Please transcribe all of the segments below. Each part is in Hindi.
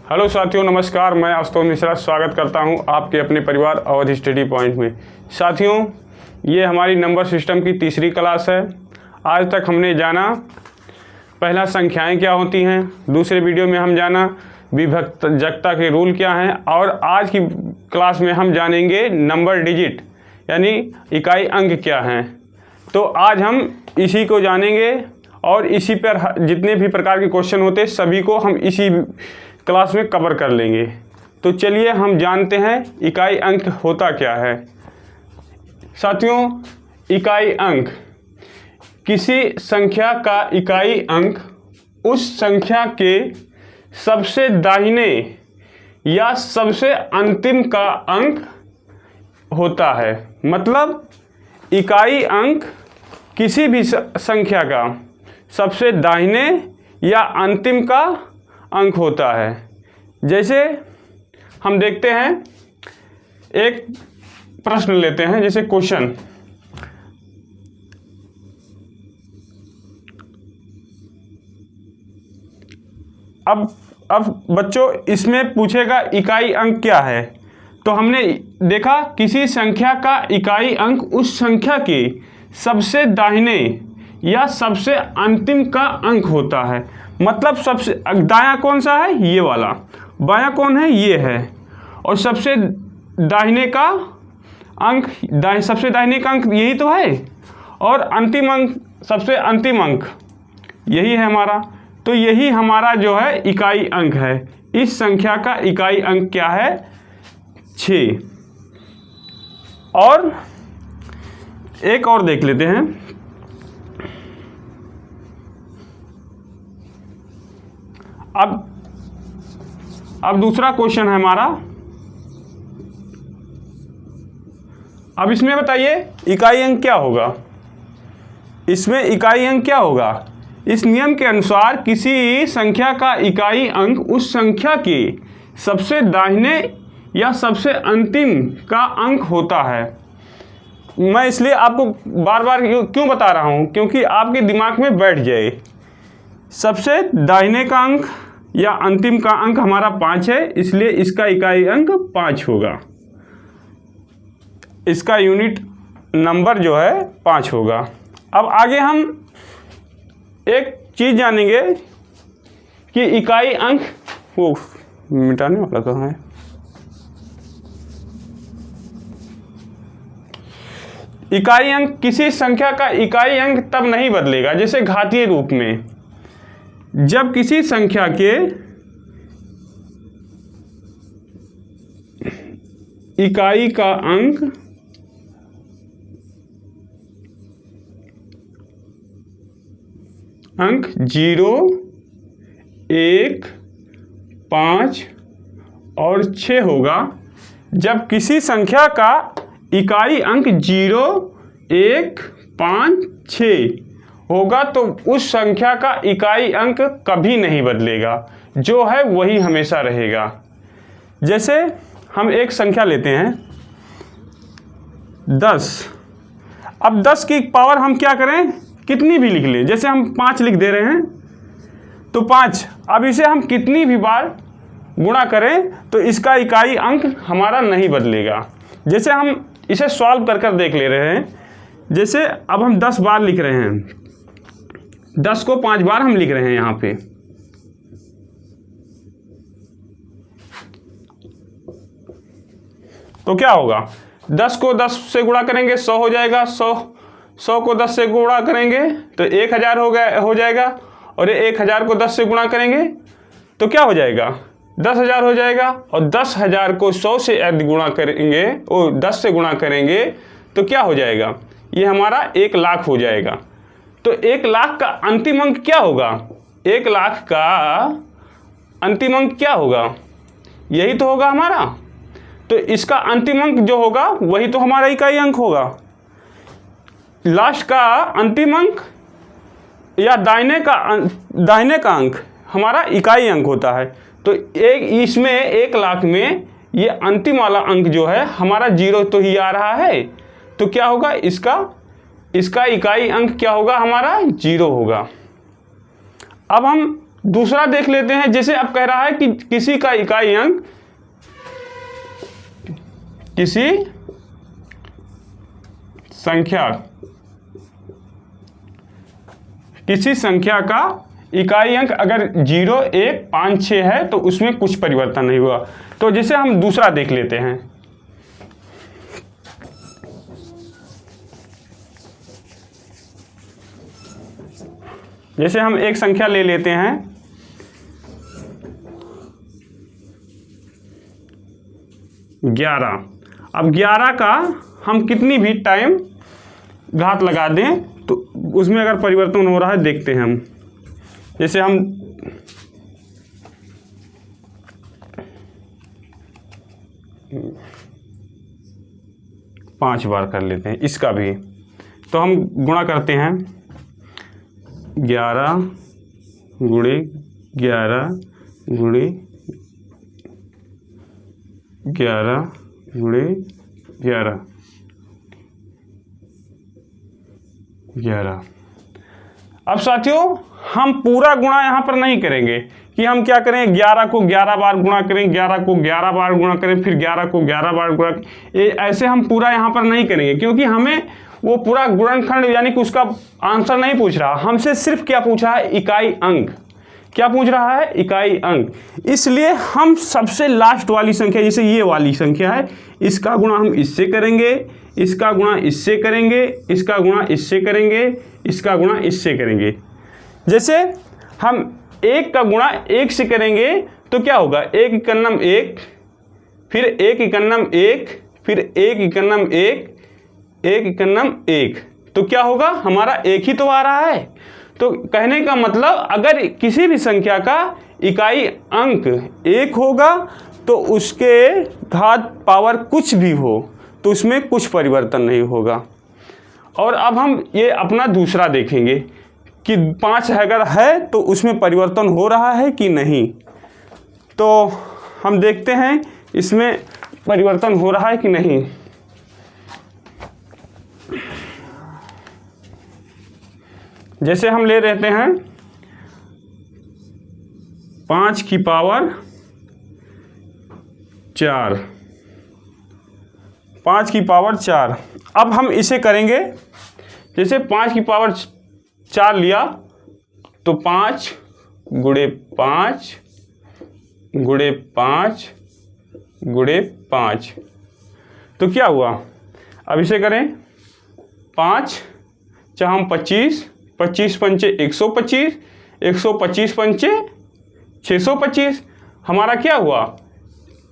हेलो साथियों, नमस्कार। मैं आशुतोष मिश्रा स्वागत करता हूं आपके अपने परिवार अवध स्टडी पॉइंट में। साथियों, ये हमारी नंबर सिस्टम की तीसरी क्लास है। आज तक हमने जाना पहला संख्याएं क्या होती हैं, दूसरे वीडियो में हम जाना विभक्तजकता के रूल क्या हैं, और आज की क्लास में हम जानेंगे नंबर डिजिट यानी इकाई अंक क्या हैं। तो आज हम इसी को जानेंगे और इसी पर जितने भी प्रकार के क्वेश्चन होते हैं सभी को हम इसी क्लास में कवर कर लेंगे। तो चलिए हम जानते हैं इकाई अंक होता क्या है। साथियों, इकाई अंक किसी संख्या का इकाई अंक उस संख्या के सबसे दाहिने या सबसे अंतिम का अंक होता है। मतलब इकाई अंक किसी भी संख्या का सबसे दाहिने या अंतिम का अंक होता है। जैसे हम देखते हैं, एक प्रश्न लेते हैं, जैसे क्वेश्चन। अब बच्चों इसमें पूछेगा इकाई अंक क्या है। तो हमने देखा किसी संख्या का इकाई अंक उस संख्या के सबसे दाहिने या सबसे अंतिम का अंक होता है। मतलब सबसे दायां कौन सा है, ये वाला। बायां कौन है, ये है। और सबसे दाहिने का अंक सबसे दाहिने का अंक यही तो है, और अंतिम अंक सबसे अंतिम अंक यही है हमारा। तो यही हमारा जो है इकाई अंक है। इस संख्या का इकाई अंक क्या है, 6। और एक और देख लेते हैं। अब दूसरा क्वेश्चन है हमारा। अब इसमें बताइए इकाई अंक क्या होगा। इसमें इकाई अंक क्या होगा, इस नियम के अनुसार किसी संख्या का इकाई अंक उस संख्या के सबसे दाहिने या सबसे अंतिम का अंक होता है। मैं इसलिए आपको बार बार क्यों बता रहा हूं, क्योंकि आपके दिमाग में बैठ जाए। सबसे दाहिने का अंक या अंतिम का अंक हमारा 5 है, इसलिए इसका इकाई अंक 5 होगा। इसका यूनिट नंबर जो है 5 होगा। अब आगे हम एक चीज़ जानेंगे कि इकाई अंक, वो मिटाने वाला तो है। इकाई अंक किसी संख्या का इकाई अंक तब नहीं बदलेगा, जैसे घातीय रूप में, जब किसी संख्या के इकाई का अंक अंक 0, 1, 5 और 6 होगा। जब किसी संख्या का इकाई अंक 0, 1, 5, 6 होगा तो उस संख्या का इकाई अंक कभी नहीं बदलेगा, जो है वही हमेशा रहेगा। जैसे हम एक संख्या लेते हैं 10। अब 10 की पावर हम क्या करें, कितनी भी लिख लें। जैसे हम 5 लिख दे रहे हैं तो 5। अब इसे हम कितनी भी बार गुणा करें तो इसका इकाई अंक हमारा नहीं बदलेगा। जैसे हम इसे सॉल्व कर देख ले रहे हैं। जैसे अब हम 10 बार लिख रहे हैं, 10 को 5 बार हम लिख रहे हैं यहाँ पे। तो क्या होगा, 10 को 10 से गुणा करेंगे 100 हो जाएगा। 100 को 10 से गुणा करेंगे तो 1000 हो जाएगा। और 1000 को 10 से गुणा करेंगे तो क्या हो जाएगा, 10,000 हो जाएगा। और 10,000 को 100 से यदि गुणा करेंगे, 10 से गुणा करेंगे तो क्या हो जाएगा, ये हमारा 1 लाख हो जाएगा। तो 1 लाख का अंतिम अंक क्या होगा, 1 लाख का अंतिम अंक क्या होगा, यही तो होगा हमारा। तो इसका अंतिम अंक जो होगा वही तो हमारा इकाई अंक होगा। लास्ट का अंतिम अंक या दाहिने का अंक हमारा इकाई अंक होता है। तो इसमें 1 लाख में ये अंतिम वाला अंक जो है हमारा 0 तो ही आ रहा है। तो क्या होगा, इसका इकाई अंक क्या होगा, हमारा 0 होगा। अब हम दूसरा देख लेते हैं। जैसे अब कह रहा है कि किसी का इकाई अंक, किसी संख्या का इकाई अंक अगर 0, 1, 5, 6 है तो उसमें कुछ परिवर्तन नहीं हुआ। तो जैसे हम दूसरा देख लेते हैं। जैसे हम एक संख्या ले लेते हैं 11। अब 11 का हम कितनी भी टाइम घात लगा दें तो उसमें अगर परिवर्तन हो रहा है देखते हैं हम। जैसे हम पाँच बार कर लेते हैं इसका भी, तो हम गुणा करते हैं 11 गुणे 11 गुणे 11 गुणे 11 11। अब साथियों हम पूरा गुणा यहाँ पर नहीं करेंगे कि हम क्या करें 11 को 11 बार गुणा करें, 11 को 11 बार गुणा करें, फिर 11 को 11 बार गुणा, ऐसे हम पूरा यहाँ पर नहीं करेंगे, क्योंकि हमें वो पूरा गुणनखंड यानी कि उसका आंसर नहीं पूछ रहा, हमसे सिर्फ क्या पूछ रहा है, इकाई अंक। क्या पूछ रहा है, इकाई अंक। इसलिए हम सबसे लास्ट वाली संख्या, जैसे ये वाली संख्या है, इसका गुणा हम इससे करेंगे, इसका गुणा इससे करेंगे, इसका गुणा इससे करेंगे, इसका गुणा इससे करेंगे। जैसे हम 1 का गुणा 1 से करेंगे तो क्या होगा, 1 इकन्नम 1, फिर 1 इकन्नम 1, फिर 1 इकन्नम 1, 1 इकन्नम 1, तो क्या होगा, हमारा 1 ही तो आ रहा है। तो कहने का मतलब अगर किसी भी संख्या का इकाई अंक 1 होगा तो उसके घात पावर कुछ भी हो तो उसमें कुछ परिवर्तन नहीं होगा। और अब हम ये अपना दूसरा देखेंगे कि 5 अगर है तो उसमें परिवर्तन हो रहा है कि नहीं। तो हम देखते हैं इसमें परिवर्तन हो रहा है कि नहीं। जैसे हम ले रहते हैं 5 की पावर 4, 5 की पावर 4। अब हम इसे करेंगे, जैसे 5 की पावर 4 लिया तो 5 गुणे 5 गुणे 5 गुणे 5, तो क्या हुआ। अब इसे करें 5 चाहम 25, 25 पंचे 125, 125 पंचे 625, हमारा क्या हुआ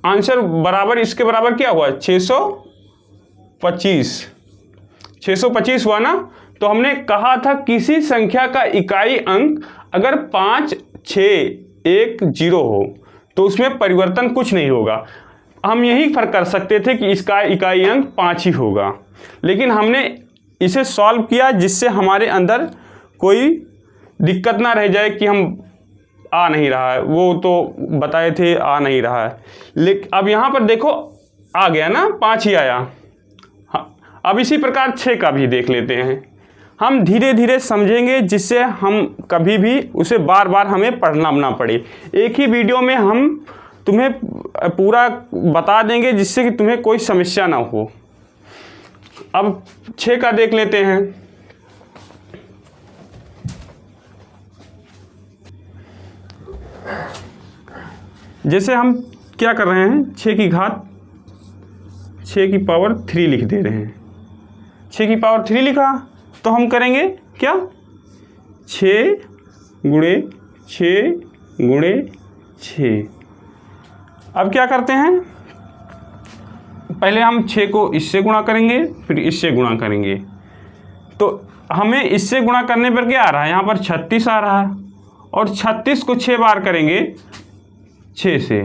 आंसर बराबर, इसके बराबर क्या हुआ 625, 625 हुआ ना। तो हमने कहा था किसी संख्या का इकाई अंक अगर 5, 6, 1, 0 हो तो उसमें परिवर्तन कुछ नहीं होगा। हम यही फर्क कर सकते थे कि इसका इकाई अंक 5 ही होगा, लेकिन हमने इसे सॉल्व किया जिससे हमारे अंदर कोई दिक्कत ना रह जाए कि हम आ नहीं रहा है, वो तो बताए थे आ नहीं रहा है। लेकिन अब यहाँ पर देखो आ गया ना, 5 ही आया। हाँ, अब इसी प्रकार 6 का भी देख लेते हैं। हम धीरे धीरे समझेंगे जिससे हम कभी भी उसे बार बार हमें पढ़ना ना पड़े। एक ही वीडियो में हम तुम्हें पूरा बता देंगे जिससे कि तुम्हें कोई समस्या ना हो। अब 6 का देख लेते हैं। जैसे हम क्या कर रहे हैं, 6 की घात 6 की पावर 3 लिख दे रहे हैं। 6 की पावर 3 लिखा तो हम करेंगे क्या, 6 गुणे 6 गुणे 6। अब क्या करते हैं, पहले हम 6 को इससे गुणा करेंगे, फिर इससे गुणा करेंगे। तो हमें इससे गुणा करने पर क्या आ रहा है, यहाँ पर 36 आ रहा है, और 36 को 6 बार करेंगे 6 से,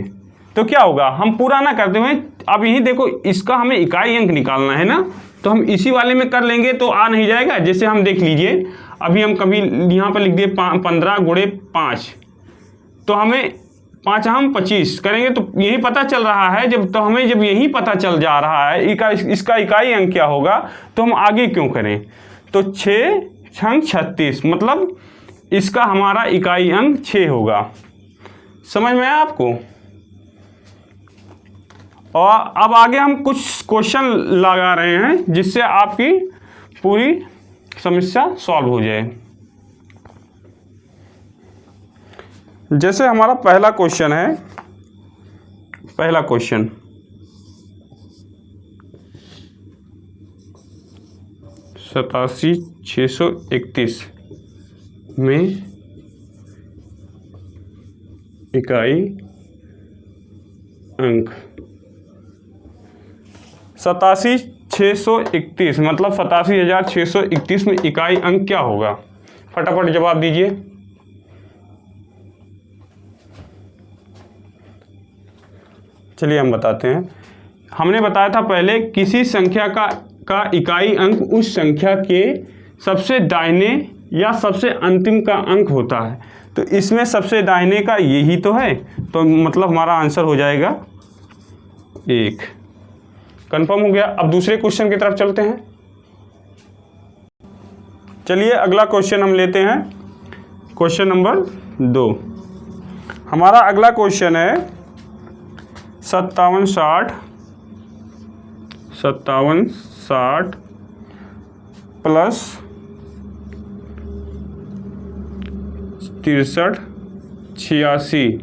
तो क्या होगा, हम पूरा ना करते हुए अब यही देखो इसका हमें इकाई अंक निकालना है ना, तो हम इसी वाले में कर लेंगे तो आ नहीं जाएगा। जैसे हम देख लीजिए अभी हम कभी यहाँ पर लिख दिए 15 गुणे 5, तो हमें 5 हम 25 करेंगे तो यही पता चल रहा है। जब तो हमें जब यही पता चल जा रहा है इसका इकाई अंक क्या होगा तो हम आगे क्यों करें। तो 6 छंग 36 मतलब इसका हमारा इकाई अंक 6 होगा। समझ में आया आपको? और अब आगे हम कुछ क्वेश्चन लगा रहे हैं जिससे आपकी पूरी समस्या सॉल्व हो जाए। जैसे हमारा पहला क्वेश्चन है, पहला क्वेश्चन 87,631 में इकाई अंक 87,631 मतलब 87,631 में इकाई अंक क्या होगा? फटाफट जवाब दीजिए। चलिए हम बताते हैं। हमने बताया था पहले, किसी संख्या का इकाई अंक उस संख्या के सबसे दाहिने या सबसे अंतिम का अंक होता है। तो इसमें सबसे दाहिने का यही तो है, तो मतलब हमारा आंसर हो जाएगा 1। कंफर्म हो गया। अब दूसरे क्वेश्चन की तरफ चलते हैं। चलिए अगला क्वेश्चन हम लेते हैं, क्वेश्चन नंबर 2। हमारा अगला क्वेश्चन है 5760 प्लस 6386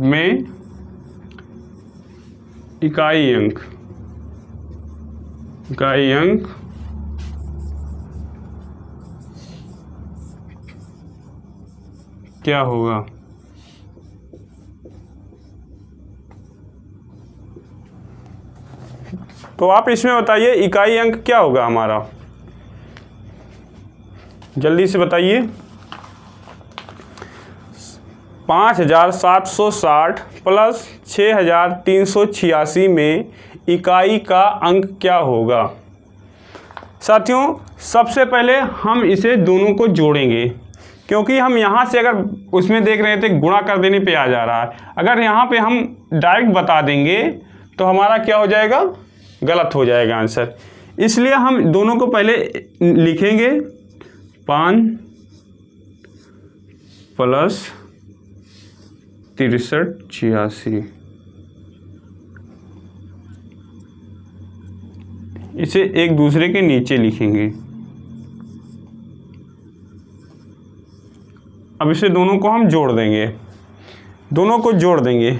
में इकाई अंक क्या होगा? तो आप इसमें बताइए इकाई अंक क्या होगा हमारा, जल्दी से बताइए। 5760 प्लस 6386 में इकाई का अंक क्या होगा? साथियों सबसे पहले हम इसे दोनों को जोड़ेंगे, क्योंकि हम यहाँ से अगर उसमें देख रहे थे गुणा कर देने पे आ जा रहा है। अगर यहाँ पे हम डायरेक्ट बता देंगे तो हमारा क्या हो जाएगा? गलत हो जाएगा आंसर। इसलिए हम दोनों को पहले लिखेंगे 5 प्लस 6386, इसे एक दूसरे के नीचे लिखेंगे। अब इसे दोनों को हम जोड़ देंगे, दोनों को जोड़ देंगे।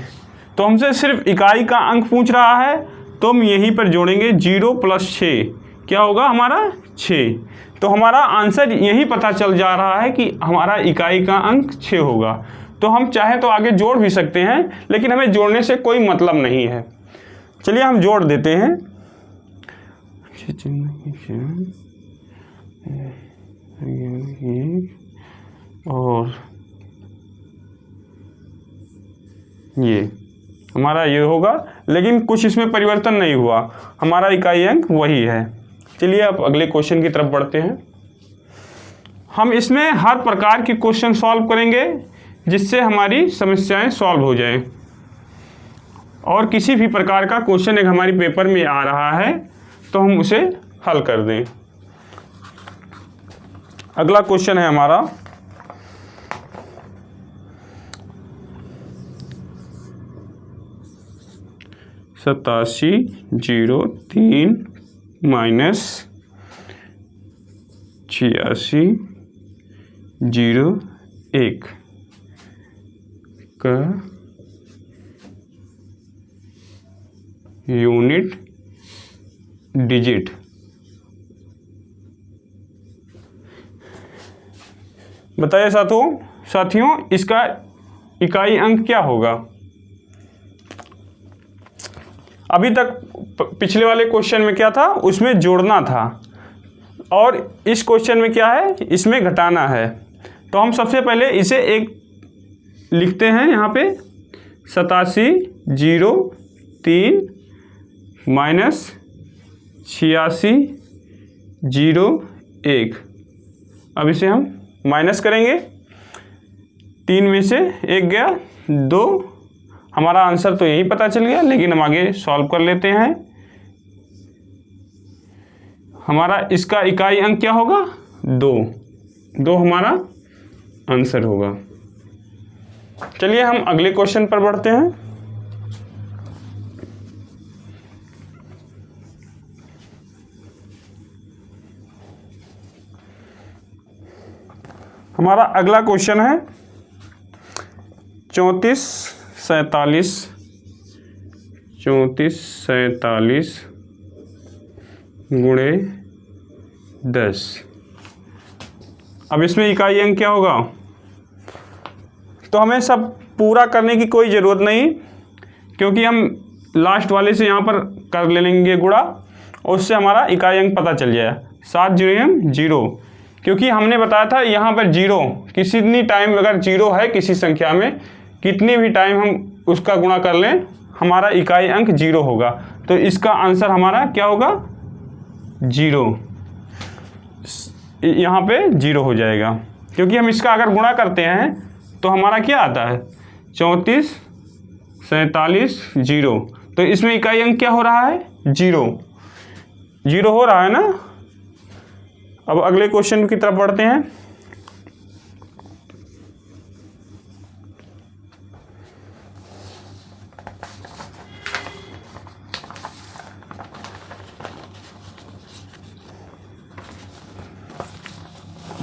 तो हमसे सिर्फ इकाई का अंक पूछ रहा है, तो हम यहीं पर जोड़ेंगे 0 प्लस 6, क्या होगा हमारा 6। तो हमारा आंसर यही पता चल जा रहा है कि हमारा इकाई का अंक 6 होगा। तो हम चाहे तो आगे जोड़ भी सकते हैं, लेकिन हमें जोड़ने से कोई मतलब नहीं है। चलिए हम जोड़ देते हैं। और ये हमारा ये होगा, लेकिन कुछ इसमें परिवर्तन नहीं हुआ, हमारा इकाई अंक वही है। चलिए अब अगले क्वेश्चन की तरफ बढ़ते हैं। हम इसमें हर प्रकार के क्वेश्चन सॉल्व करेंगे जिससे हमारी समस्याएं सॉल्व हो जाएं। और किसी भी प्रकार का क्वेश्चन एक हमारी पेपर में आ रहा है तो हम उसे हल कर दें। अगला क्वेश्चन है हमारा 8703 माइनस 8601 का यूनिट डिजिट। बताइए साथियों इसका इकाई अंक क्या होगा? अभी तक पिछले वाले क्वेश्चन में क्या था, उसमें जोड़ना था, और इस क्वेश्चन में क्या है, इसमें घटाना है। तो हम सबसे पहले इसे एक लिखते हैं यहाँ पे 8703 माइनस 8601। अब इसे हम माइनस करेंगे, 3 में से 1 गया, 2। हमारा आंसर तो यही पता चल गया, लेकिन हम आगे सॉल्व कर लेते हैं। हमारा इसका इकाई अंक क्या होगा? 2। 2 हमारा आंसर होगा। चलिए हम अगले क्वेश्चन पर बढ़ते हैं। हमारा अगला क्वेश्चन है 34 47 गुणे 10। अब इसमें इकाई अंक क्या होगा? तो हमें सब पूरा करने की कोई ज़रूरत नहीं, क्योंकि हम लास्ट वाले से यहाँ पर कर लेंगे गुणा, और उससे हमारा इकाई अंक पता चल जाएगा। 7 0 0, क्योंकि हमने बताया था यहाँ पर 0 किसी भी टाइम अगर 0 है किसी संख्या में, कितनी भी टाइम हम उसका गुणा कर लें हमारा इकाई अंक 0 होगा। तो इसका आंसर हमारा क्या होगा? 0। यहाँ पे 0 हो जाएगा, क्योंकि हम इसका अगर गुणा करते हैं तो हमारा क्या आता है? 34 47 0। तो इसमें इकाई अंक क्या हो रहा है? 0 हो रहा है ना। अब अगले क्वेश्चन की तरफ बढ़ते हैं।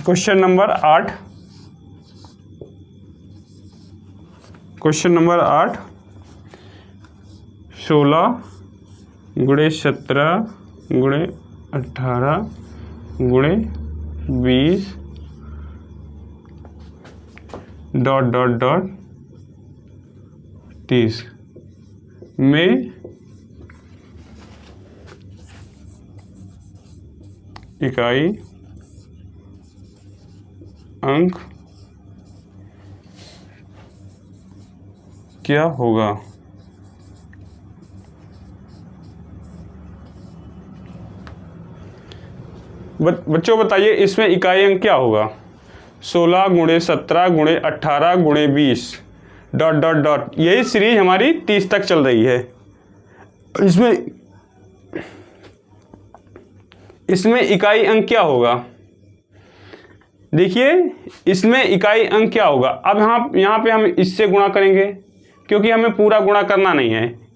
Question number 8। क्वेश्चन नंबर 8 16 गुणे 17 गुणे 18 गुणे 20 30 में इकाई अंक क्या होगा? बच्चों बताइए इसमें इकाई अंक क्या होगा? 16 गुणे 17 गुणे 18 गुणे 20 ... यही सीरीज हमारी 30 तक चल रही है। इसमें इकाई अंक क्या होगा? देखिए इसमें इकाई अंक क्या होगा। अब यहाँ पे हम इससे गुणा करेंगे, क्योंकि हमें पूरा गुणा करना नहीं है।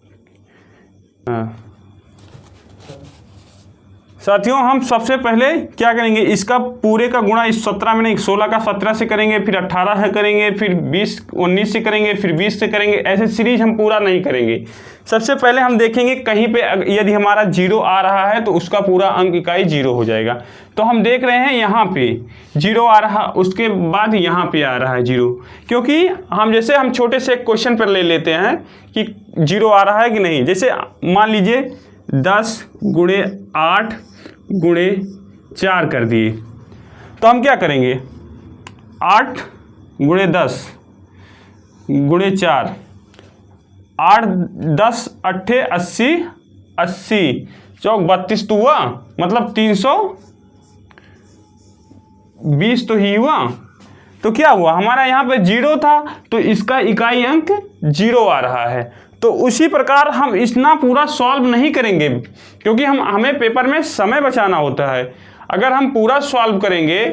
साथियों हम सबसे पहले क्या करेंगे, इसका पूरे का गुणा इस 17 में नहीं, 16 का 17 से करेंगे, फिर 18 से करेंगे, फिर 20 19 से करेंगे, फिर 20 से करेंगे। ऐसे सीरीज हम पूरा नहीं करेंगे। सबसे पहले हम देखेंगे कहीं पे यदि हमारा 0 आ रहा है तो उसका पूरा अंक इकाई 0 हो जाएगा। तो हम देख रहे हैं यहाँ पे 0 आ रहा, उसके बाद यहाँ पे आ रहा है 0, क्योंकि हम छोटे से एक क्वेश्चन पर ले लेते हैं कि 0 आ रहा है कि नहीं। जैसे मान लीजिए 10 गुणे 8 गुणे 4 कर दिए, तो हम क्या करेंगे? 8 गुणे 10 गुणे 4, 8 10 8 80 80 चौक 32 तो हुआ, मतलब 320 तो ही हुआ। तो क्या हुआ, हमारा यहाँ पे 0 था तो इसका इकाई अंक 0 आ रहा है। तो उसी प्रकार हम इतना पूरा सॉल्व नहीं करेंगे, क्योंकि हमें पेपर में समय बचाना होता है। अगर हम पूरा सॉल्व करेंगे,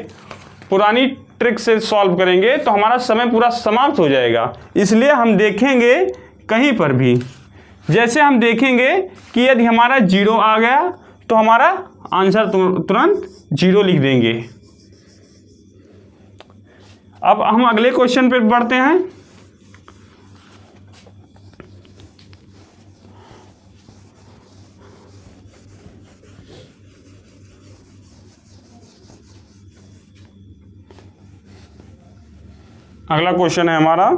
पुरानी ट्रिक से सॉल्व करेंगे, तो हमारा समय पूरा समाप्त हो जाएगा। इसलिए हम देखेंगे कहीं पर भी, जैसे हम देखेंगे कि यदि हमारा 0 आ गया तो हमारा आंसर तुरंत 0 लिख देंगे। अब हम अगले क्वेश्चन पे बढ़ते हैं। अगला क्वेश्चन है हमारा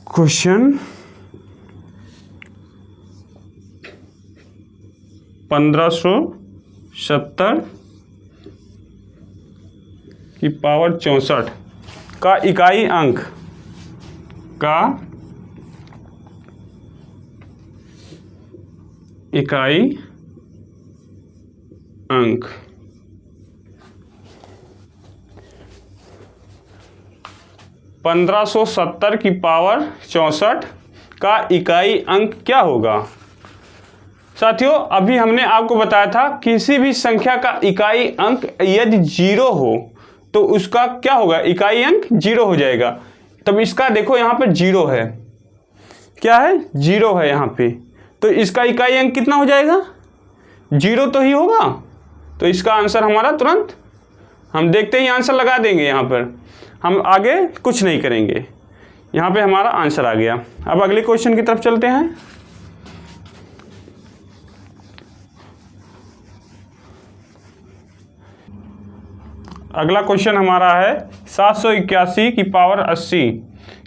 क्वेश्चन 1570 की पावर 64 का इकाई अंक इकाई अंक 1570 की पावर 64 का इकाई अंक क्या होगा? साथियों अभी हमने आपको बताया था किसी भी संख्या का इकाई अंक यदि 0 हो तो उसका क्या होगा, इकाई अंक 0 हो जाएगा। तब इसका देखो यहाँ पर 0 है, क्या है, 0 है यहाँ पे, तो इसका इकाई अंक कितना हो जाएगा, 0 तो ही होगा। तो इसका आंसर हमारा तुरंत हम देखते ही आंसर लगा देंगे, यहाँ पर हम आगे कुछ नहीं करेंगे, यहाँ पे हमारा आंसर आ गया। अब अगले क्वेश्चन की तरफ चलते हैं। अगला क्वेश्चन हमारा है 781 की पावर 80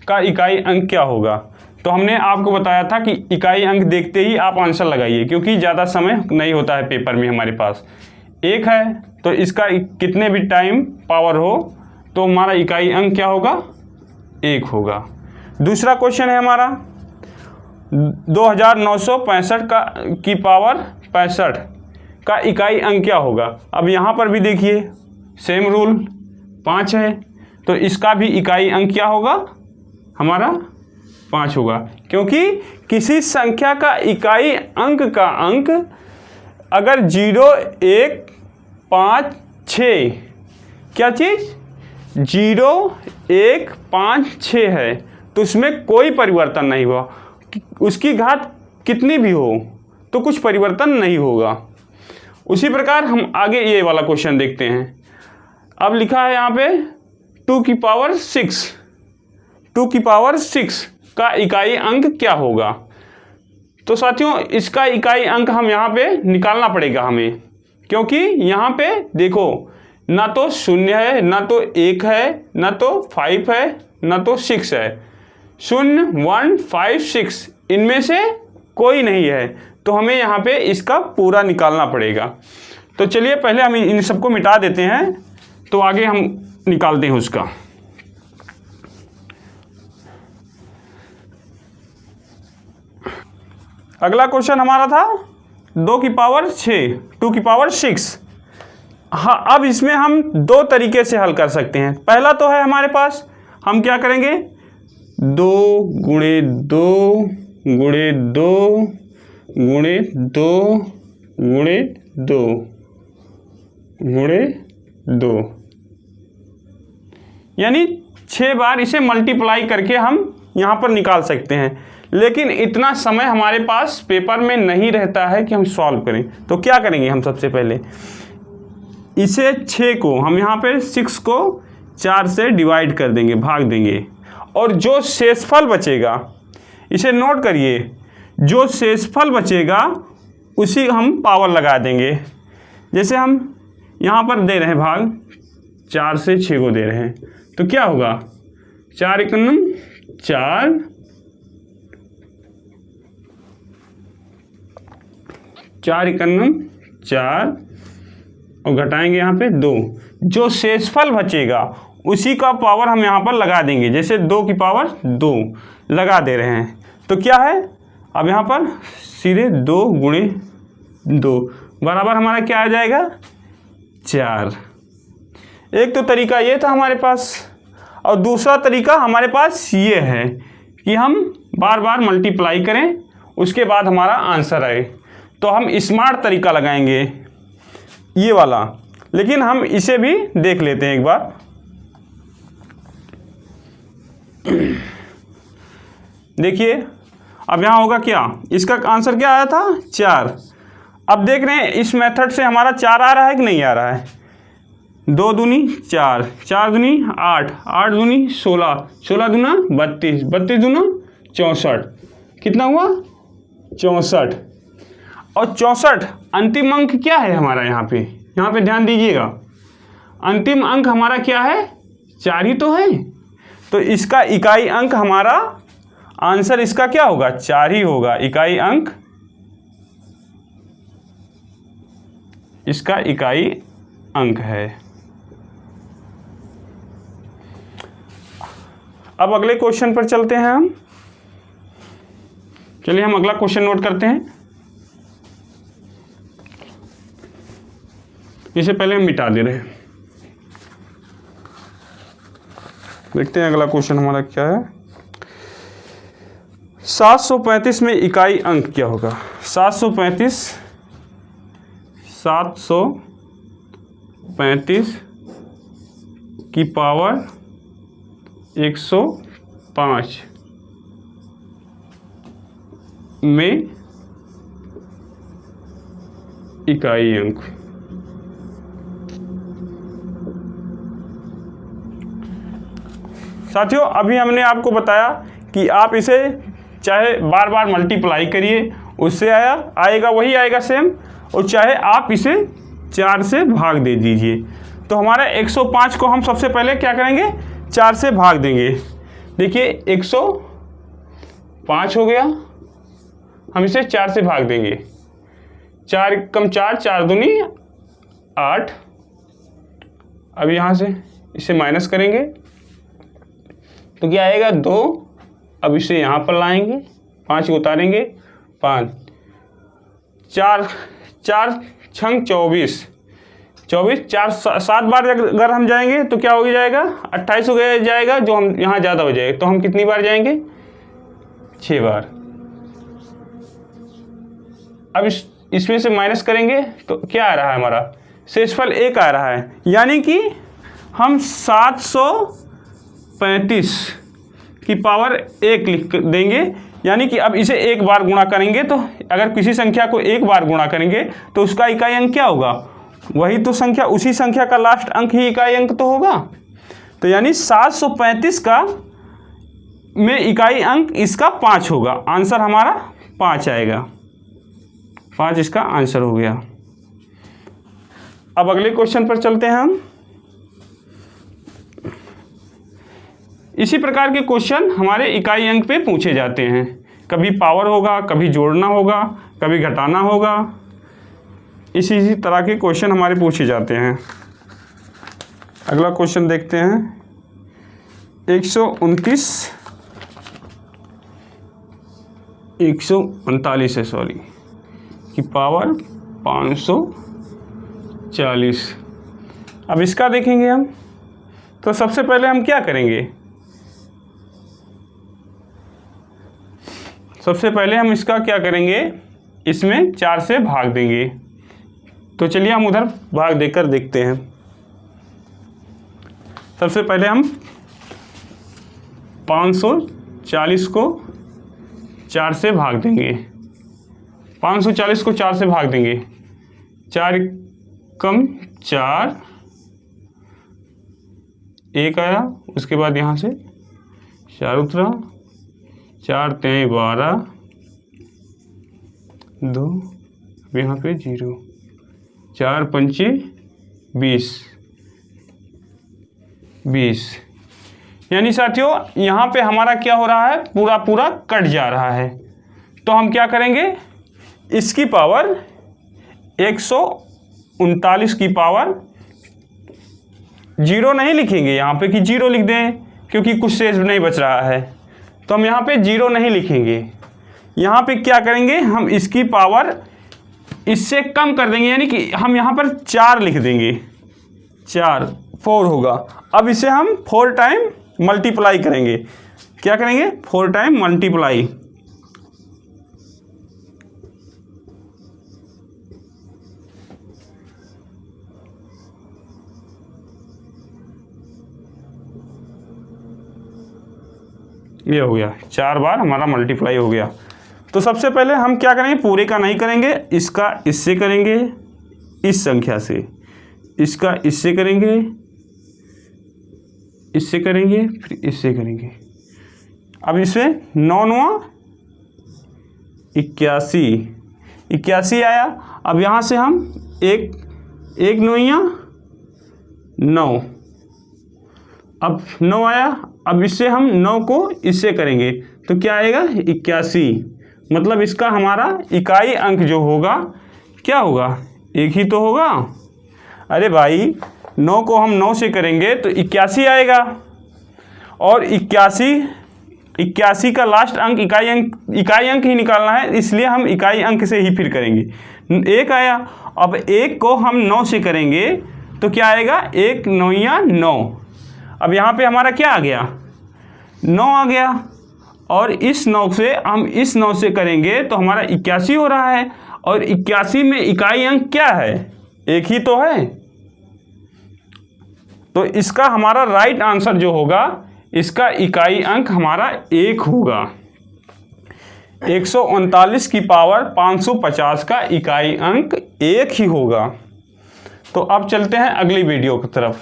का इकाई अंक क्या होगा। तो हमने आपको बताया था कि इकाई अंक देखते ही आप आंसर लगाइए, क्योंकि ज़्यादा समय नहीं होता है पेपर में हमारे पास। 1 है तो इसका कितने भी टाइम पावर हो तो हमारा इकाई अंक क्या होगा, 1 होगा। दूसरा क्वेश्चन है हमारा 2965 की पावर 65 का इकाई अंक क्या होगा। अब यहाँ पर भी देखिए सेम रूल, 5 है तो इसका भी इकाई अंक क्या होगा, हमारा 5 होगा, क्योंकि किसी संख्या का इकाई अंक का अंक अगर 0, 1, 5, 6, क्या चीज़ 0, 1, 5, 6 है तो उसमें कोई परिवर्तन नहीं हुआ, उसकी घात कितनी भी हो तो कुछ परिवर्तन नहीं होगा। उसी प्रकार हम आगे ये वाला क्वेश्चन देखते हैं। अब लिखा है यहाँ पे 2 की पावर 6, 2 की पावर 6 का इकाई अंक क्या होगा। तो साथियों इसका इकाई अंक हम यहाँ पे निकालना पड़ेगा हमें, क्योंकि यहाँ पे देखो ना तो 0 है, ना तो 1 है, ना तो 5 है, ना तो 6 है। 0, 1, 5, 6 इनमें से कोई नहीं है, तो हमें यहाँ पे इसका पूरा निकालना पड़ेगा। तो चलिए पहले हम इन सबको मिटा देते हैं, तो आगे हम निकालते हैं उसका। अगला क्वेश्चन हमारा था 2 की पावर 6, 2 की पावर 6। हाँ, अब इसमें हम 2 तरीके से हल कर सकते हैं। पहला तो है हमारे पास, हम क्या करेंगे 2 गुणे 2 गुणे 2 गुणे 2 गुणे 2 गुणे 2, यानी 6 बार इसे मल्टीप्लाई करके हम यहाँ पर निकाल सकते हैं। लेकिन इतना समय हमारे पास पेपर में नहीं रहता है कि हम सॉल्व करें, तो क्या करेंगे हम सबसे पहले इसे 6 को हम यहाँ पे 6 को 4 से डिवाइड कर देंगे, भाग देंगे, और जो शेषफल बचेगा इसे नोट करिए, जो शेषफल बचेगा उसी हम पावर लगा देंगे। जैसे हम यहाँ पर दे रहे हैं भाग, 4 से 6 को दे रहे हैं, तो क्या होगा 4 एकम 4, 4 एकम 4 और घटाएंगे यहाँ पे 2, जो शेषफल बचेगा उसी का पावर हम यहाँ पर लगा देंगे। जैसे 2 की पावर 2 लगा दे रहे हैं, तो क्या है अब यहाँ पर सीधे 2 गुणे 2 बराबर हमारा क्या आ जाएगा 4। एक तो तरीका ये था हमारे पास, और दूसरा तरीका हमारे पास ये है कि हम बार बार मल्टीप्लाई करें उसके बाद हमारा आंसर आए, तो हम स्मार्ट तरीका लगाएंगे ये वाला। लेकिन हम इसे भी देख लेते हैं एक बार। देखिए अब यहाँ होगा क्या, इसका आंसर क्या आया था 4। अब देख रहे हैं इस मेथड से हमारा 4 आ रहा है कि नहीं आ रहा है। 2 दूनी 4, 4 दूनी 8, 8 दूनी 16, 16 दूना 32, 32 दूना 64, कितना हुआ 64। और 64 अंतिम अंक क्या है हमारा, यहाँ पे ध्यान दीजिएगा, अंतिम अंक हमारा क्या है 4 ही तो है, तो इसका इकाई अंक हमारा आंसर इसका क्या होगा 4 ही होगा। इकाई अंक, इसका इकाई अंक है। अब अगले क्वेश्चन पर चलते हैं हम। चलिए हम अगला क्वेश्चन नोट करते हैं। इसे पहले हम मिटा दे रहे हैं, देखते हैं अगला क्वेश्चन हमारा क्या है। 735 में इकाई अंक क्या होगा? 735 की पावर 105 में इकाई अंक। साथियों, अभी हमने आपको बताया कि आप इसे चाहे बार बार मल्टीप्लाई करिए, उससे आएगा वही आएगा सेम, और चाहे आप इसे 4 से भाग दे दीजिए। तो हमारा 105 को हम सबसे पहले क्या करेंगे? 4 से भाग देंगे। देखिए 105 हो गया, हम इसे 4 से भाग देंगे। 4 कम 4, 4 दूनी 8। अब यहाँ से इसे माइनस करेंगे तो क्या आएगा? 2। अब इसे यहाँ पर लाएंगे, 5 को उतारेंगे, 5 4 4 छंग 24, 4 7 बार अगर हम जाएंगे तो क्या हो जाएगा? 28 हो जाएगा, जो हम यहाँ ज़्यादा हो जाएगा। तो हम कितनी बार जाएंगे? 6 बार। अब इसमें से माइनस करेंगे तो क्या आ रहा है? हमारा शेषफल 1 आ रहा है। यानी कि हम 735 की पावर 1 लिख देंगे। यानी कि अब इसे 1 बार गुणा करेंगे, तो अगर किसी संख्या को 1 बार गुणा करेंगे तो उसका इकाई अंक क्या होगा? वही तो संख्या, उसी संख्या का लास्ट अंक ही इकाई अंक तो होगा। तो यानी 735 का में इकाई अंक इसका 5 होगा। आंसर हमारा 5 आएगा। 5 इसका आंसर हो गया। अब अगले क्वेश्चन पर चलते हैं हम। इसी प्रकार के क्वेश्चन हमारे इकाई अंक पे पूछे जाते हैं। कभी पावर होगा, कभी जोड़ना होगा, कभी घटाना होगा। इसी तरह के क्वेश्चन हमारे पूछे जाते हैं। अगला क्वेश्चन देखते हैं। 139 है सॉरी की पावर 540। अब इसका देखेंगे हम। तो सबसे पहले हम क्या करेंगे? सबसे पहले हम इसका क्या करेंगे? इसमें 4 से भाग देंगे। तो चलिए हम उधर भाग देकर देखते हैं। सबसे पहले हम 540 को 4 से भाग देंगे। 540 को 4 से भाग देंगे। 4 कम 4, 1 आया, उसके बाद यहाँ से 4 उतरा, 4 3 12, 2, अब यहाँ पे 0, 4 5 20। यानी साथियों यहाँ पे हमारा क्या हो रहा है? पूरा कट जा रहा है। तो हम क्या करेंगे? इसकी पावर 139 की पावर 0 नहीं लिखेंगे यहाँ पे कि 0 लिख दें, क्योंकि कुछ शेष नहीं बच रहा है। तो हम यहाँ पे 0 नहीं लिखेंगे। यहाँ पे क्या करेंगे? हम इसकी पावर इससे कम कर देंगे, यानी कि हम यहाँ पर 4 लिख देंगे। 4 होगा। अब इसे हम 4 टाइम मल्टीप्लाई करेंगे। क्या करेंगे? 4 टाइम मल्टीप्लाई। ये हो गया, 4 बार हमारा मल्टीप्लाई हो गया। तो सबसे पहले हम क्या करेंगे? पूरे का नहीं करेंगे, इसका इससे करेंगे, इस संख्या से, इसका इससे करेंगे, इससे करेंगे, फिर इससे करेंगे। अब इसमें 9 9 81 आया। अब यहाँ से हम 1 9 9, अब 9 आया। अब इससे हम 9 को इससे करेंगे तो क्या आएगा? 81। मतलब इसका हमारा इकाई अंक जो होगा क्या होगा? 1 ही तो होगा। अरे भाई 9 को हम 9 से करेंगे तो 81 आएगा, और 81 का लास्ट अंक इकाई अंक ही निकालना है, इसलिए हम इकाई अंक से ही फिर करेंगे। 1 आया। अब 1 को हम 9 से करेंगे तो क्या आएगा? 1 9 9। अब यहाँ पे हमारा क्या आ गया? 9 आ गया। और इस 9 से हम इस 9 से करेंगे तो हमारा 81 हो रहा है, और 81 में इकाई अंक क्या है, एक ही तो है। तो इसका हमारा राइट आंसर जो होगा, इसका इकाई अंक हमारा 1 होगा। 139 की पावर 550 का इकाई अंक 1 ही होगा। तो अब चलते हैं अगली वीडियो की तरफ।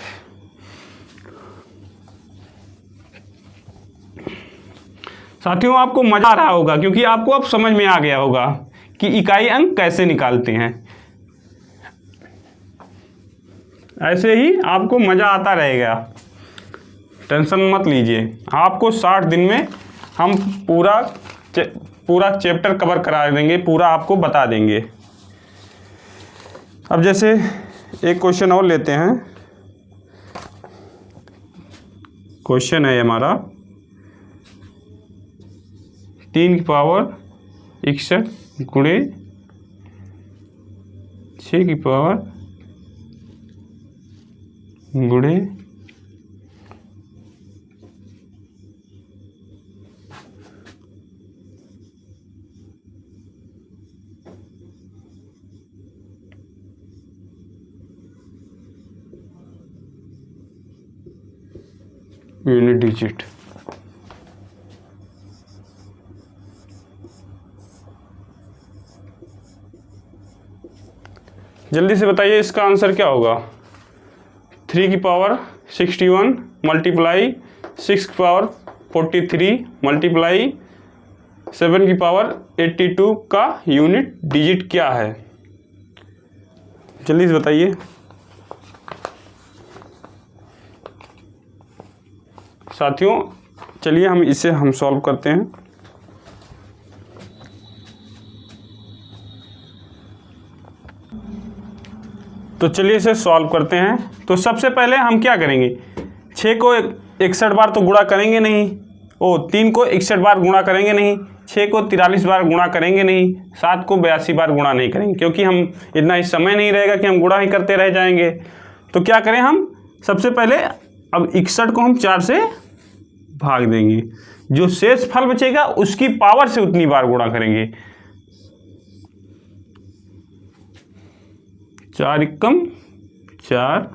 साथियों, आपको मजा आ रहा होगा क्योंकि आपको अब समझ में आ गया होगा कि इकाई अंक कैसे निकालते हैं। ऐसे ही आपको मजा आता रहेगा, टेंशन मत लीजिए। आपको 60 दिन में हम पूरा चैप्टर कवर करा देंगे, पूरा आपको बता देंगे। अब जैसे एक क्वेश्चन और लेते हैं। क्वेश्चन है हमारा 3 की पावर 61 गुणे 6 की पावर गुणे 1 डिजिट। जल्दी से बताइए इसका आंसर क्या होगा। 3 की पावर 61 मल्टीप्लाई 6 की पावर 43 मल्टीप्लाई 7 की पावर 82 का यूनिट डिजिट क्या है, जल्दी से बताइए। साथियों, चलिए हम इसे सॉल्व करते हैं। तो चलिए इसे सॉल्व करते हैं। तो सबसे पहले हम क्या करेंगे, 6 को 61 बार तो गुणा करेंगे नहीं, 3 को 61 बार गुणा करेंगे नहीं, 6 को 43 बार गुणा करेंगे नहीं, 7 को 82 बार गुणा नहीं करेंगे, क्योंकि हम इतना ही समय नहीं रहेगा कि हम गुणा ही करते रह जाएंगे। तो क्या करें हम, सबसे पहले अब 61 को हम 4 से भाग देंगे, जो शेष फल बचेगा उसकी पावर से उतनी बार गुणा करेंगे। 4 एकम 4,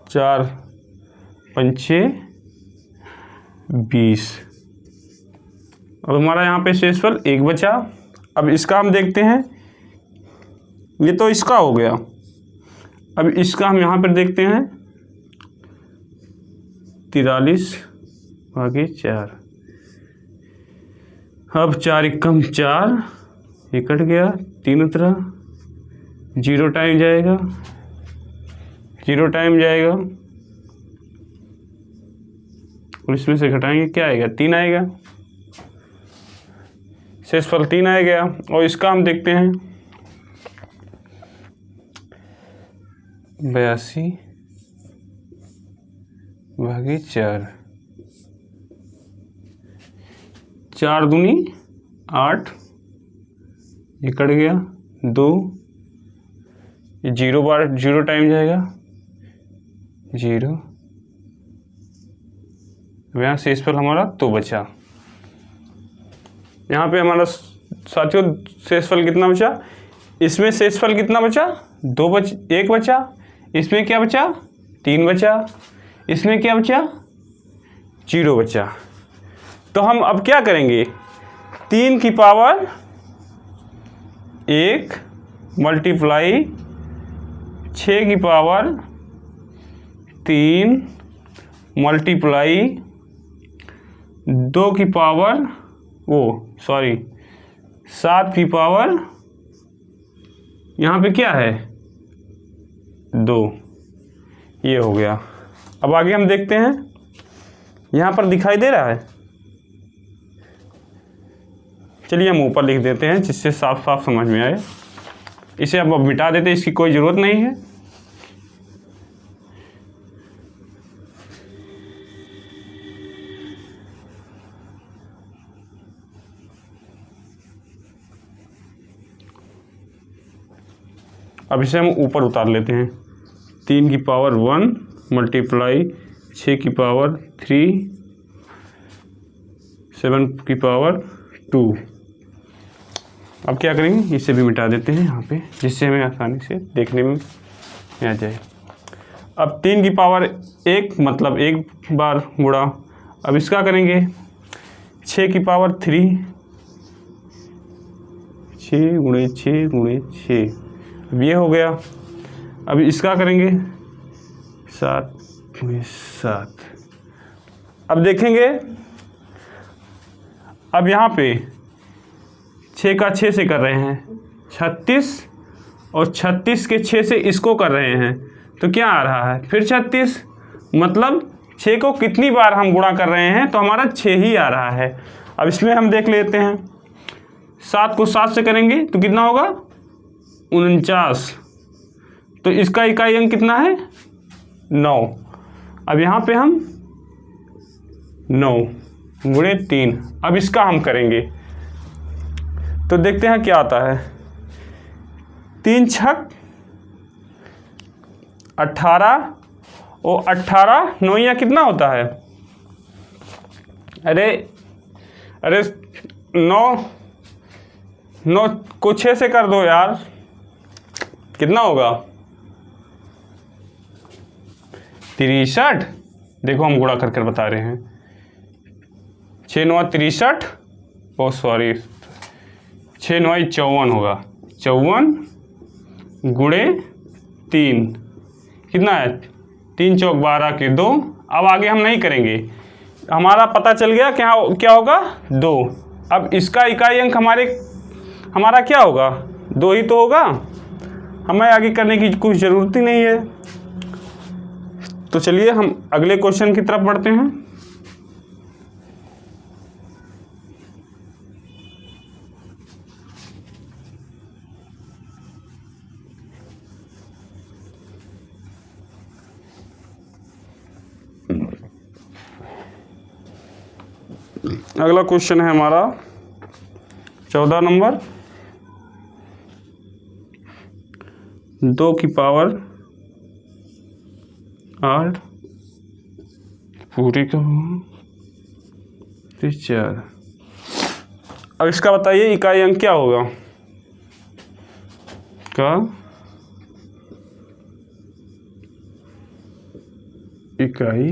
4 पंचे 20। अब हमारा यहाँ पे शेषफल 1 बचा। अब इसका हम देखते हैं, ये तो इसका हो गया। अब इसका हम यहाँ पर देखते हैं 43/4। अब 4 एकम 4, ये कट गया, 3 उतरा, 0 टाइम जाएगा, 0 टाइम जाएगा, और इसमें से घटाएंगे क्या आएगा, 3 आएगा, शेषफल 3 आएगा। और इसका हम देखते हैं 82/4, 4 दूनी 8, ये कट गया, 2, 0 बार 0 टाइम जाएगा, 0। यहाँ शेषफल हमारा 2 बचा। यहाँ पे हमारा साथियों शेषफल कितना बचा, इसमें शेषफल कितना बचा, 1 बचा, इसमें क्या बचा, 3 बचा, इसमें क्या बचा, 0 बचा। तो हम अब क्या करेंगे, 3 की पावर 1 मल्टीप्लाई 6 की पावर 3 मल्टीप्लाई 2 की पावर 7 की पावर, यहाँ पे क्या है, 2, ये हो गया। अब आगे हम देखते हैं, यहाँ पर दिखाई दे रहा है, चलिए हम ऊपर लिख देते हैं जिससे साफ साफ समझ में आए। इसे अब मिटा देते हैं, इसकी कोई ज़रूरत नहीं है। अब इसे हम ऊपर उतार लेते हैं। 3 की पावर 1 मल्टीप्लाई 6 की पावर 3 7 की पावर 2। अब क्या करेंगे, इसे भी मिटा देते हैं यहाँ पे, जिससे हमें आसानी से देखने में आ जाए। अब 3 की पावर 1 मतलब एक बार गुणा। अब इसका करेंगे 6 की पावर 3, 6 गुणे 6 गुणे 6, अब ये हो गया। अब इसका करेंगे 7 गुणे 7। अब देखेंगे, अब यहाँ पे 6 का 6 से कर रहे हैं 36, और 36 के 6 से इसको कर रहे हैं, तो क्या आ रहा है फिर 36, मतलब 6 को कितनी बार हम गुणा कर रहे हैं, तो हमारा 6 ही आ रहा है। अब इसमें हम देख लेते हैं, 7 को 7 से करेंगे तो कितना होगा 49, तो इसका इकाई अंक कितना है 9। अब यहाँ पे हम 9 गुणे 3, अब इसका हम करेंगे तो देखते हैं क्या आता है। 3 छक 18, और 18 9 कितना होता है, अरे 9 को 6 से कर दो यार, कितना होगा 63। देखो हम गुणा कर बता रहे हैं, 6 9 63, ओ सॉरी 6 9 54 होगा, 54 गुणे 3 कितना है 3 चौक 12 के 2। अब आगे हम नहीं करेंगे, हमारा पता चल गया क्या होगा 2। अब इसका इकाई अंक हमारा क्या होगा 2 ही तो होगा, हमें आगे करने की कुछ ज़रूरत ही नहीं है। तो चलिए हम अगले क्वेश्चन की तरफ बढ़ते हैं। अगला क्वेश्चन है हमारा 14 नंबर, 2 की पावर 8 पूरी का 4। अब इसका बताइए इकाई अंक क्या होगा, का इकाई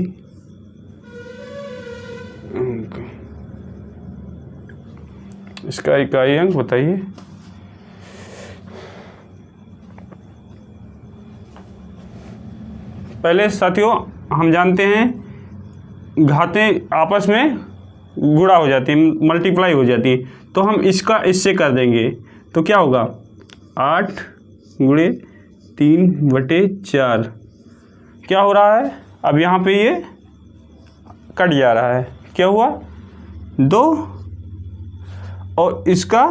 अंक, इसका इकाई अंक बताइए। पहले साथियों हम जानते हैं घातें आपस में गुणा हो जाती हैं, मल्टीप्लाई हो जाती हैं, तो हम इसका इससे कर देंगे तो क्या होगा 8 गुणे 3/4 क्या हो रहा है। अब यहाँ पे ये कट जा रहा है, क्या हुआ 2, और इसका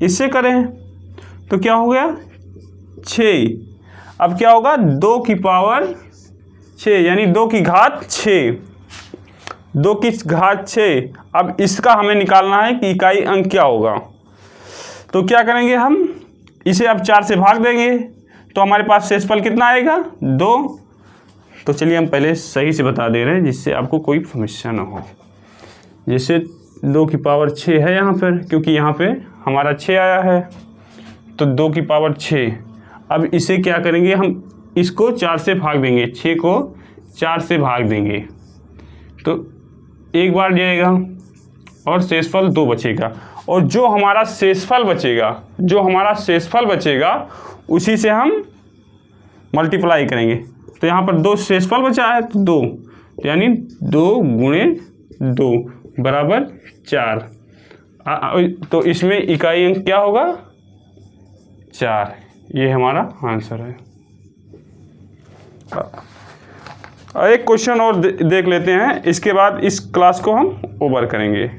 इससे करें तो क्या हो गया 6। अब क्या होगा 2 की पावर 6 यानी 2 की घात 6, 2 की घात 6। अब इसका हमें निकालना है कि इकाई अंक क्या होगा, तो क्या करेंगे हम इसे अब 4 से भाग देंगे, तो हमारे पास शेषफल कितना आएगा 2। तो चलिए हम पहले सही से बता दे रहे हैं जिससे आपको कोई समस्या ना हो। जैसे 2 की पावर 6 है यहाँ पर, क्योंकि यहाँ पे हमारा 6 आया है, तो 2 की पावर 6। अब इसे क्या करेंगे हम इसको 4 से भाग देंगे, 6 को 4 से भाग देंगे तो एक बार जाएगा और शेषफल 2 बचेगा, और जो हमारा शेषफल बचेगा उसी से हम मल्टीप्लाई करेंगे। तो यहाँ पर 2 शेषफल बचा है तो 2, यानी 2 गुणे 2 बराबर 4। तो इसमें इकाई अंक क्या होगा 4। ये हमारा आंसर है। एक क्वेश्चन और देख लेते हैं, इसके बाद इस क्लास को हम ओवर करेंगे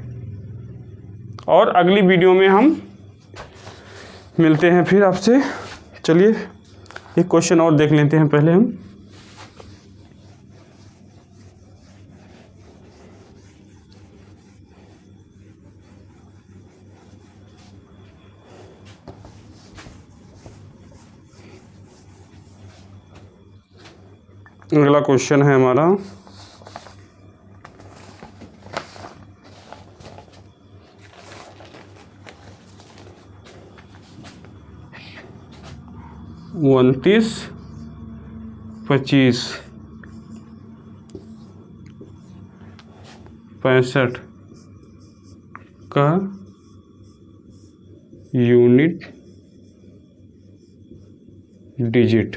और अगली वीडियो में हम मिलते हैं फिर आपसे। चलिए एक क्वेश्चन और देख लेते हैं पहले हम। अगला क्वेश्चन है हमारा उनतीस 25 65 का यूनिट डिजिट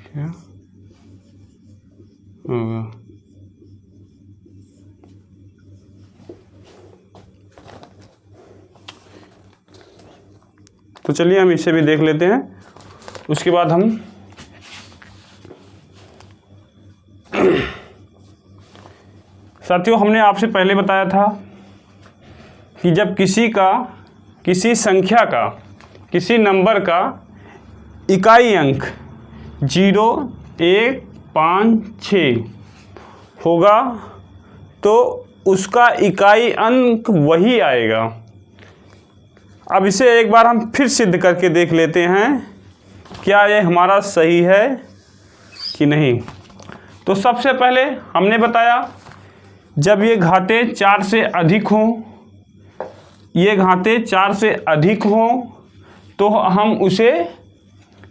क्या होगा? तो चलिए हम इसे भी देख लेते हैं, उसके बाद हम साथियों हमने आपसे पहले बताया था कि जब किसी संख्या का, किसी नंबर का इकाई अंक 0, 1, 5, 6 होगा तो उसका इकाई अंक वही आएगा। अब इसे एक बार हम फिर सिद्ध करके देख लेते हैं क्या ये हमारा सही है कि नहीं। तो सबसे पहले हमने बताया जब ये घातें 4 से अधिक हों, ये घातें 4 से अधिक हों तो हम उसे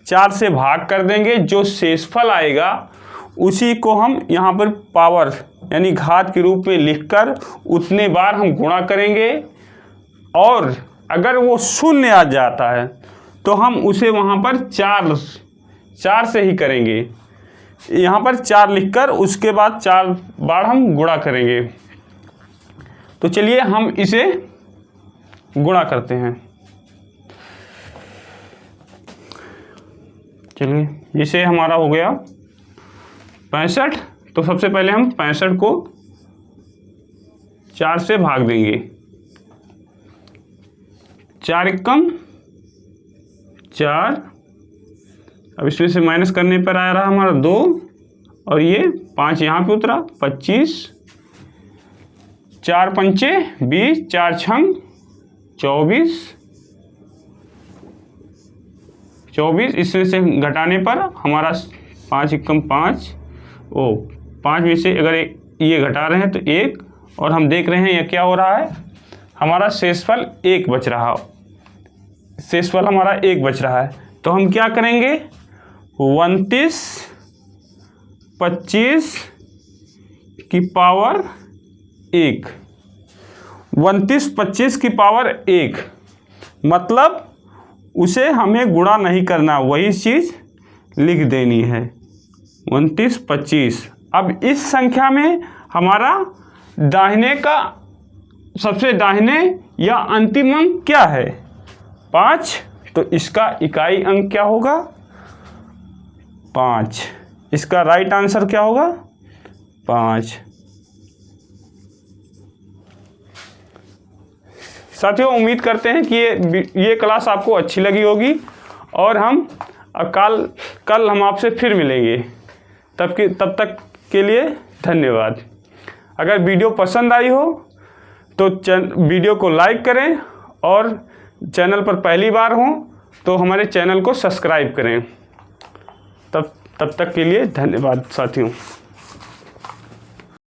4 से भाग कर देंगे। जो शेषफल आएगा उसी को हम यहाँ पर पावर यानी घात के रूप में लिखकर उतने बार हम गुणा करेंगे, और अगर वो शून्य आ जाता है तो हम उसे वहाँ पर 4 से ही करेंगे। यहाँ पर 4 लिखकर उसके बाद 4 बार हम गुणा करेंगे। तो चलिए हम इसे गुणा करते हैं। चलिए इसे हमारा हो गया 65। तो सबसे पहले हम 65 को 4 से भाग देंगे। 4 एकम 4, अब इसमें से माइनस करने पर आ रहा हमारा 2, और ये 5 यहाँ पे उतरा 25, 4 पंचे 20, 4 छंग 24, इसमें से घटाने पर हमारा 5 एकम 5, 5 में से अगर ये घटा रहे हैं तो 1, और हम देख रहे हैं ये क्या हो रहा है, हमारा शेषफल 1 बच रहा है। शेषफल हमारा 1 बच रहा है। तो हम क्या करेंगे, 29 25 की पावर 1, 29 25 की पावर 1 मतलब उसे हमें गुणा नहीं करना, वही चीज़ लिख देनी है 29 25। अब इस संख्या में हमारा दाहिने का सबसे दाहिने या अंतिम अंक क्या है, 5, तो इसका इकाई अंक क्या होगा 5। इसका राइट आंसर क्या होगा 5। साथियों उम्मीद करते हैं कि ये क्लास आपको अच्छी लगी होगी, और हम कल हम आपसे फिर मिलेंगे। तब तक के लिए धन्यवाद। अगर वीडियो पसंद आई हो तो वीडियो को लाइक करें, और चैनल पर पहली बार हो तो हमारे चैनल को सब्सक्राइब करें। तब तक के लिए धन्यवाद साथियों।